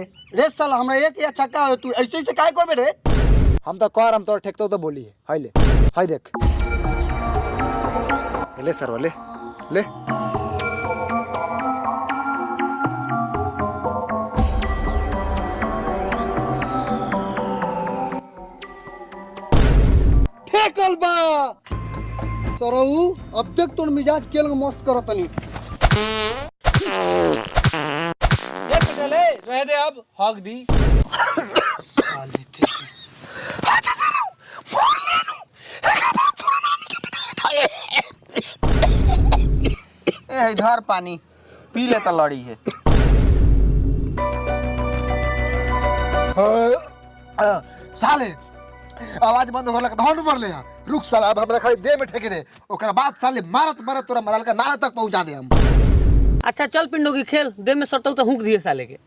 रे साला हमरा एक या छक्का हो तू ऐसे से काहे करबे रे? हम तो कर हम तोर ठेकतो तो बोली है हाय ले हाय देख ले सर वाले ले फेकल बा सरऊ अब तक तोर मिजाज केल मस्त करतनी ये पटले रह दे अब हक दी साले थे अच्छा सरऊ मोर लेनु एकरा बात छोरा नानी के पिता ए इधर पानी पी ले त लड़ी है। साले आवाज बंद होलक धौन मर ले रुक साला अब हमरा खाली दे में ठेके दे ओकरा बाद साले मारत मारत तोरा मरल का नाला तक पहुंचा दे हम। अच्छा चल पिंडो की खेल दे में सटौ तो हुक दिए साले के।